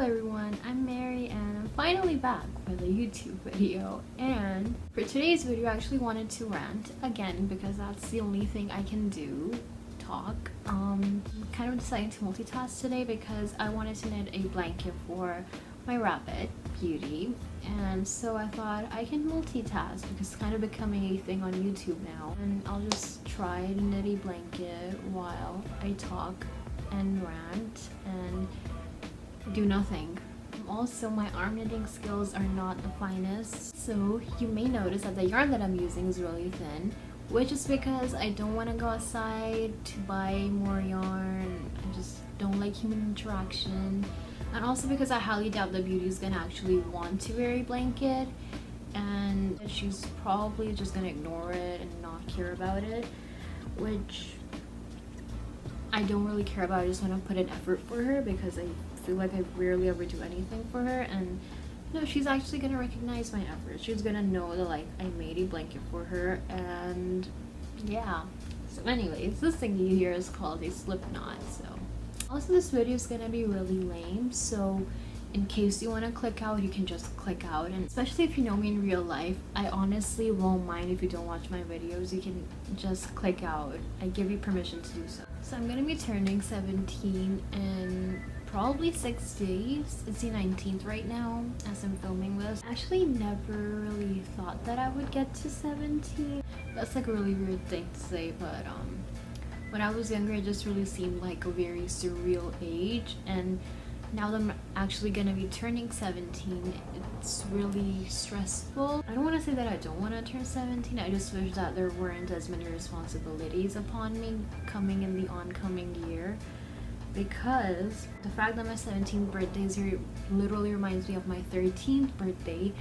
everyone, I'm Mary and I'm finally back with a YouTube video, and for today's video I actually wanted to rant again because that's the only thing I can do, talk. I'm kind of deciding to multitask today because I wanted to knit a blanket for my rabbit, Beauty, and so I thought I can multitask because it's kind of becoming a thing on YouTube now, and I'll just try to knit a blanket while I talk and rant and do nothing. Also, my arm knitting skills are not the finest, so you may notice that the yarn that I'm using is really thin, which is because I don't want to go outside to buy more yarn. I just don't like human interaction, and also because I highly doubt that Beauty is gonna actually want to wear a blanket, and she's probably just gonna ignore it and not care about it, which I don't really care about. I just want to put an effort for her because I feel like I rarely ever do anything for her, and no, she's actually gonna recognize my effort. She's gonna know that like I made a blanket for her, and yeah. So anyways, this thing you hear is called a slip knot. So also this video is gonna be really lame, so in case you want to click out, you can just click out, and especially if you know me in real life, I honestly won't mind if you don't watch my videos. You can just click out. I give you permission to do so. So I'm gonna be turning 17 in probably 6 days. It's the 19th right now as I'm filming this. I actually never really thought that I would get to 17. That's like a really weird thing to say, but when I was younger it just really seemed like a very surreal age, and now that I'm actually gonna be turning 17, it's really stressful. I don't want to say that I don't want to turn 17, I just wish that there weren't as many responsibilities upon me coming in the oncoming year, because the fact that my 17th birthday literally reminds me of my 13th birthday,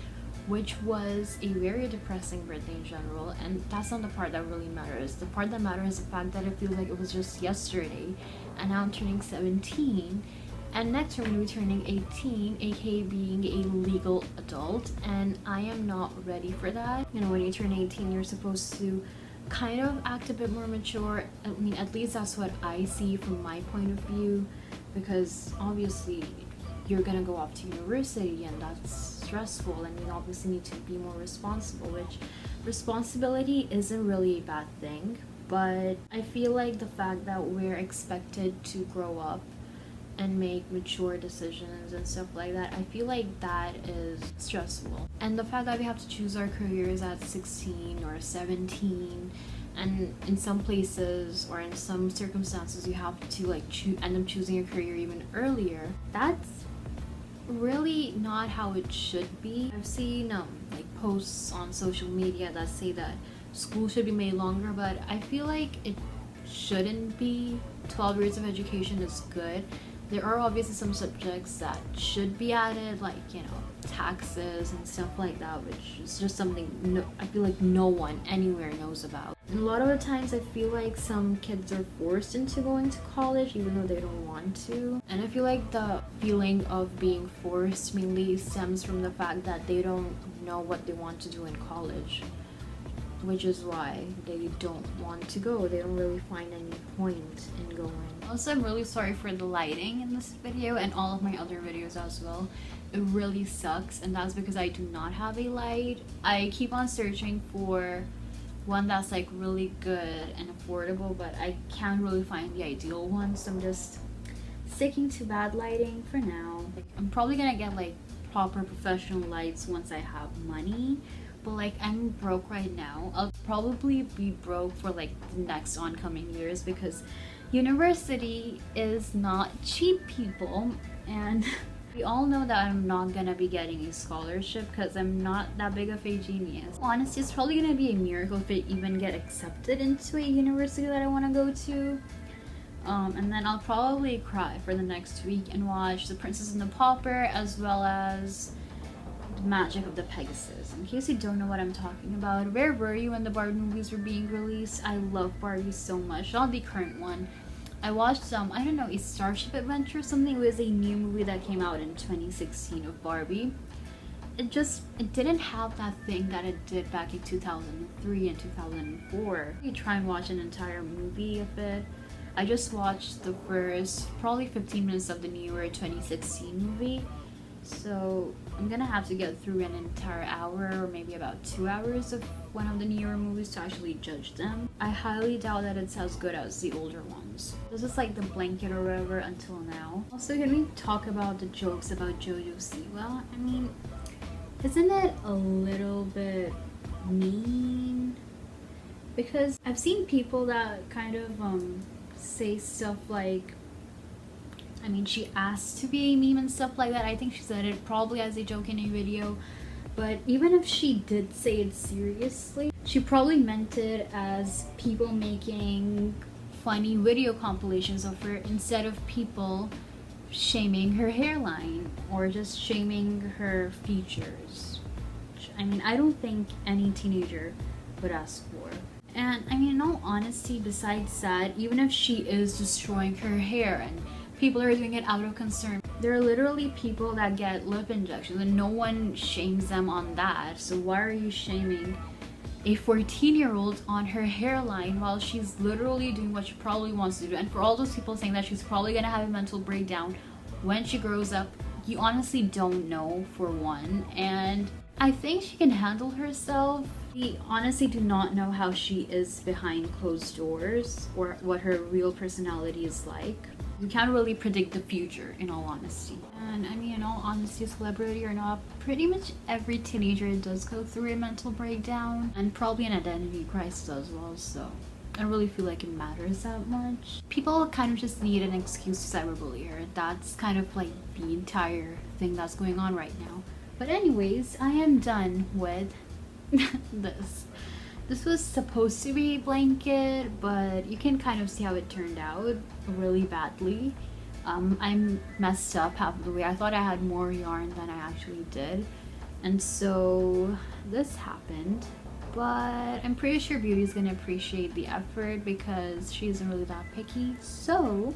which was a very depressing birthday in general, and that's not the part that really matters. The part that matters is the fact that it feels like it was just yesterday, and now I'm turning 17. And next we're going to be turning 18, aka being a legal adult, and I am not ready for that. You know, when you turn 18, you're supposed to kind of act a bit more mature. I mean, at least that's what I see from my point of view, because obviously you're going to go off to university and that's stressful, and you obviously need to be more responsible, which responsibility isn't really a bad thing, but I feel like the fact that we're expected to grow up and make mature decisions and stuff like that, I feel like that is stressful. And the fact that we have to choose our careers at 16 or 17, and in some places or in some circumstances you have to like end up choosing your career even earlier, that's really not how it should be. I've seen like posts on social media that say that school should be made longer, but I feel like it shouldn't be. 12 years of education is good. There are obviously some subjects that should be added, like, you know, taxes and stuff like that, which is just something I feel like no one anywhere knows about. And a lot of the times I feel like some kids are forced into going to college even though they don't want to. And I feel like the feeling of being forced mainly stems from the fact that they don't know what they want to do in college, which is why they don't want to go. They don't really find any point in going. Also, I'm really sorry for the lighting in this video and all of my other videos as well. It really sucks, and that's because I do not have a light. I keep on searching for one that's like really good and affordable, but I can't really find the ideal one, so I'm just sticking to bad lighting for now. Like, I'm probably gonna get like proper professional lights once I have money, but like I'm broke right now. I'll probably be broke for like the next oncoming years because university is not cheap, people, and we all know that I'm not gonna be getting a scholarship because I'm not that big of a genius. Honestly, it's probably gonna be a miracle if I even get accepted into a university that I want to go to. And then I'll probably cry for the next week and watch The Princess and the Pauper as well as The Magic of the Pegasus. In case you don't know what I'm talking about, where were you when the Barbie movies were being released? I love Barbie so much, not the current one. I watched I don't know, a Starship Adventure or something. It was a new movie that came out in 2016 of Barbie. It didn't have that thing that it did back in 2003 and 2004. You try and watch an entire movie of it, I just watched the first probably 15 minutes of the newer 2016 movie. So I'm gonna have to get through an entire hour or maybe about 2 hours of one of the newer movies to actually judge them. I highly doubt that it's as good as the older ones. This is like the blanket or whatever until now. Also, can we talk about the jokes about JoJo Siwa? I mean, isn't it a little bit mean? Because I've seen people that kind of say stuff like, I mean, she asked to be a meme and stuff like that. I think she said it probably as a joke in a video. But even if she did say it seriously, she probably meant it as people making funny video compilations of her instead of people shaming her hairline or just shaming her features. I mean, I don't think any teenager would ask for. And I mean, in all honesty, besides that, even if she is destroying her hair and people are doing it out of concern, there are literally people that get lip injections and no one shames them on that. So why are you shaming a 14-year-old on her hairline while she's literally doing what she probably wants to do? And for all those people saying that she's probably gonna have a mental breakdown when she grows up, you honestly don't know, for one. And I think she can handle herself. We honestly do not know how she is behind closed doors or what her real personality is like. You can't really predict the future, in all honesty. And I mean, in all honesty, celebrity or not, pretty much every teenager does go through a mental breakdown and probably an identity crisis as well, so I don't really feel like it matters that much. People kind of just need an excuse to cyberbully her. That's kind of like the entire thing that's going on right now. But anyways, I am done with this. This was supposed to be a blanket, but you can kind of see how it turned out really badly. I messed up half of the way. I thought I had more yarn than I actually did. And so this happened. But I'm pretty sure Beauty's gonna appreciate the effort because she isn't really that picky. So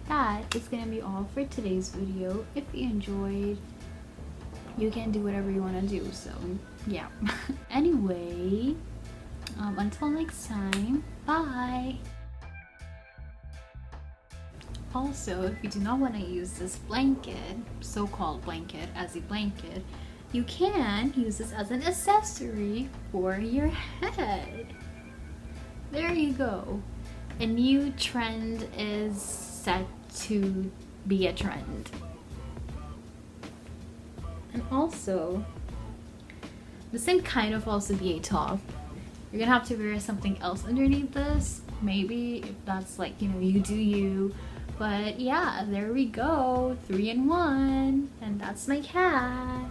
that is gonna be all for today's video. If you enjoyed, you can do whatever you want to do, so yeah. Anyway, until next time, bye. Also, if you do not want to use this blanket, so-called blanket, as a blanket, you can use this as an accessory for your head. There you go. A new trend is set to be a trend. And also, this can kind of also be a top. You're gonna have to wear something else underneath this, maybe, if that's like, you know, you do you. But yeah, there we go, 3 in 1, and that's my cat.